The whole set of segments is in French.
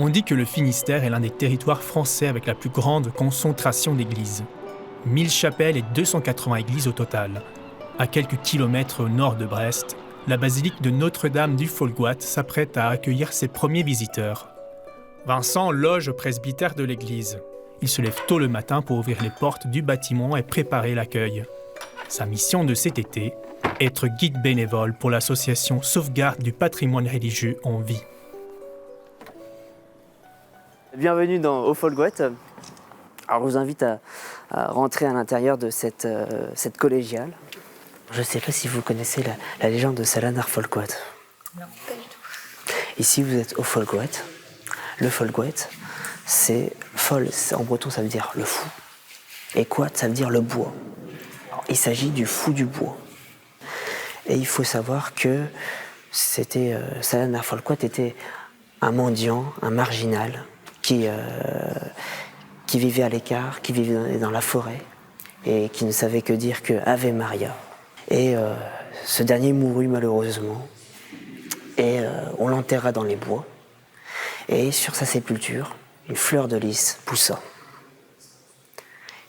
On dit que le Finistère est l'un des territoires français avec la plus grande concentration d'églises. 1000 chapelles et 280 églises au total. À quelques kilomètres au nord de Brest, la basilique de Notre-Dame du Folgoat s'apprête à accueillir ses premiers visiteurs. Vincent loge au presbytère de l'église. Il se lève tôt le matin pour ouvrir les portes du bâtiment et préparer l'accueil. Sa mission de cet été, être guide bénévole pour l'association Sauvegarde du patrimoine religieux en vie. Bienvenue au Folgoat. Alors, je vous invite à rentrer à l'intérieur de cette collégiale. Je ne sais pas si vous connaissez la légende de Salanar Folgoat. Non, pas du tout. Ici, vous êtes au Folgoat. Le Folgoat, c'est fol, en breton, ça veut dire le fou. Et quat, ça veut dire le bois. Alors, il s'agit du fou du bois. Et il faut savoir que Salanar Folgoat était un mendiant, un marginal, qui vivait à l'écart, qui vivait dans la forêt et qui ne savait que dire que Ave Maria. Et ce dernier mourut malheureusement et on l'enterra dans les bois. Et sur sa sépulture, une fleur de lys poussa.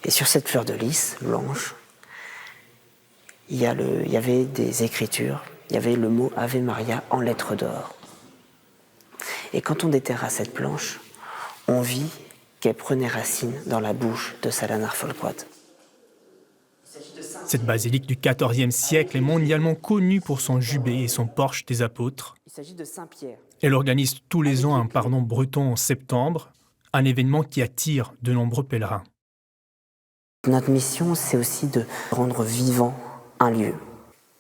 Et sur cette fleur de lys, blanche, il y avait des écritures, il y avait le mot Ave Maria en lettres d'or. Et quand on déterra cette planche, on vit qu'elle prenait racine dans la bouche de Salanar Folgoat. Cette basilique du XIVe siècle est mondialement connue pour son jubé et son porche des apôtres. Il s'agit de Saint-Pierre. Elle organise tous les ans un pardon breton en septembre, un événement qui attire de nombreux pèlerins. Notre mission, c'est aussi de rendre vivant un lieu,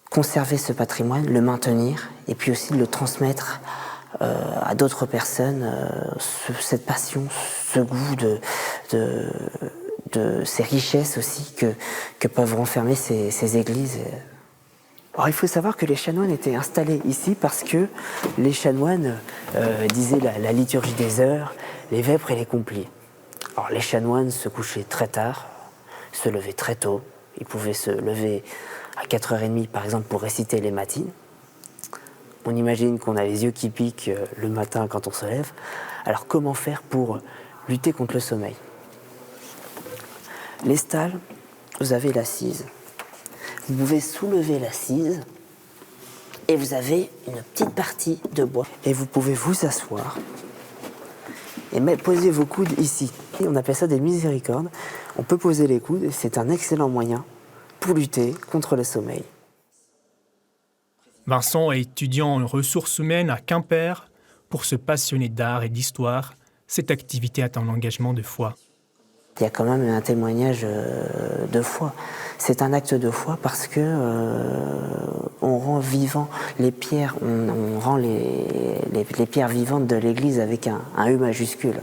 conserver ce patrimoine, le maintenir et puis aussi de le transmettre à d'autres personnes, cette passion, ce goût de ces richesses aussi que peuvent renfermer ces églises. Alors, il faut savoir que les chanoines étaient installés ici parce que les chanoines disaient la liturgie des heures, les vêpres et les complies. Alors, les chanoines se couchaient très tard, se levaient très tôt. Ils pouvaient se lever à 4h30 par exemple pour réciter les matines. On imagine qu'on a les yeux qui piquent le matin quand on se lève. Alors comment faire pour lutter contre le sommeil? Les stalles, vous avez l'assise. Vous pouvez soulever l'assise et vous avez une petite partie de bois. Et vous pouvez vous asseoir et poser vos coudes ici. Et on appelle ça des miséricordes. On peut poser les coudes et c'est un excellent moyen pour lutter contre le sommeil. Vincent est étudiant en ressources humaines à Quimper. Pour se passionner d'art et d'histoire, cette activité a un engagement de foi. Il y a quand même un témoignage de foi. C'est un acte de foi parce que on rend vivant les pierres, on rend les pierres vivantes de l'église avec un E majuscule.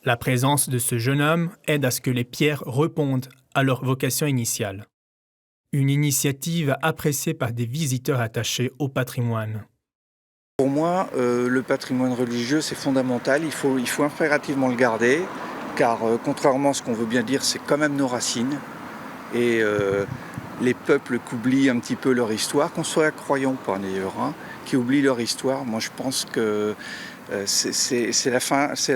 La présence de ce jeune homme aide à ce que les pierres répondent à leur vocation initiale. Une initiative appréciée par des visiteurs attachés au patrimoine. Pour moi, le patrimoine religieux, c'est fondamental. Il faut impérativement le garder, car contrairement à ce qu'on veut bien dire, c'est quand même nos racines. Et les peuples qui oublient un petit peu leur histoire, qu'on soit croyant ou pas d'ailleurs, qui oublient leur histoire, moi je pense que c'est la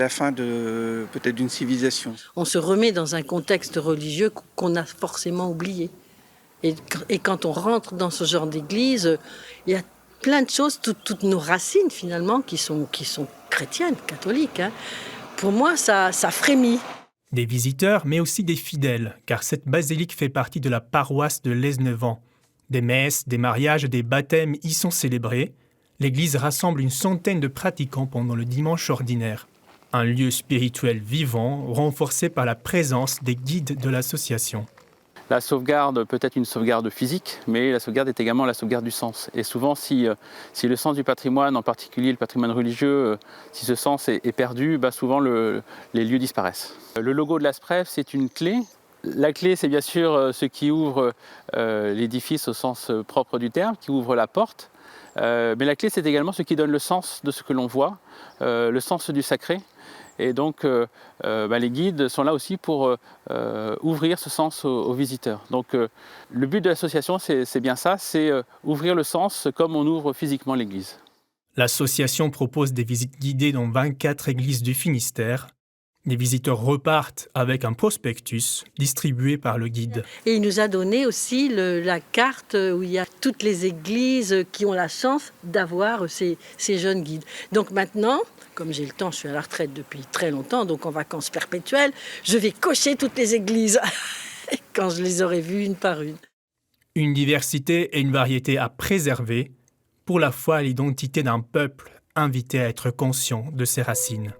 fin de peut-être d'une civilisation. On se remet dans un contexte religieux qu'on a forcément oublié. Et quand on rentre dans ce genre d'église, il y a plein de choses, toutes nos racines finalement, qui sont chrétiennes, catholiques. Pour moi, ça frémit. Des visiteurs, mais aussi des fidèles, car cette basilique fait partie de la paroisse de Lesnevan. Des messes, des mariages, des baptêmes y sont célébrés. L'église rassemble une centaine de pratiquants pendant le dimanche ordinaire. Un lieu spirituel vivant, renforcé par la présence des guides de l'association. La sauvegarde peut être une sauvegarde physique, mais la sauvegarde est également la sauvegarde du sens. Et souvent, si le sens du patrimoine, en particulier le patrimoine religieux, si ce sens est perdu, souvent les lieux disparaissent. Le logo de l'ASPREF, c'est une clé. La clé, c'est bien sûr ce qui ouvre l'édifice au sens propre du terme, qui ouvre la porte. Mais la clé, c'est également ce qui donne le sens de ce que l'on voit, le sens du sacré. Et donc, les guides sont là aussi pour ouvrir ce sens aux visiteurs. Donc, le but de l'association, c'est bien ça, c'est ouvrir le sens comme on ouvre physiquement l'église. L'association propose des visites guidées dans 24 églises du Finistère. Les visiteurs repartent avec un prospectus distribué par le guide. Et il nous a donné aussi la carte où il y a toutes les églises qui ont la chance d'avoir ces jeunes guides. Donc maintenant, comme j'ai le temps, je suis à la retraite depuis très longtemps, donc en vacances perpétuelles, je vais cocher toutes les églises quand je les aurai vues une par une. Une diversité et une variété à préserver pour la foi à l'identité d'un peuple invité à être conscient de ses racines.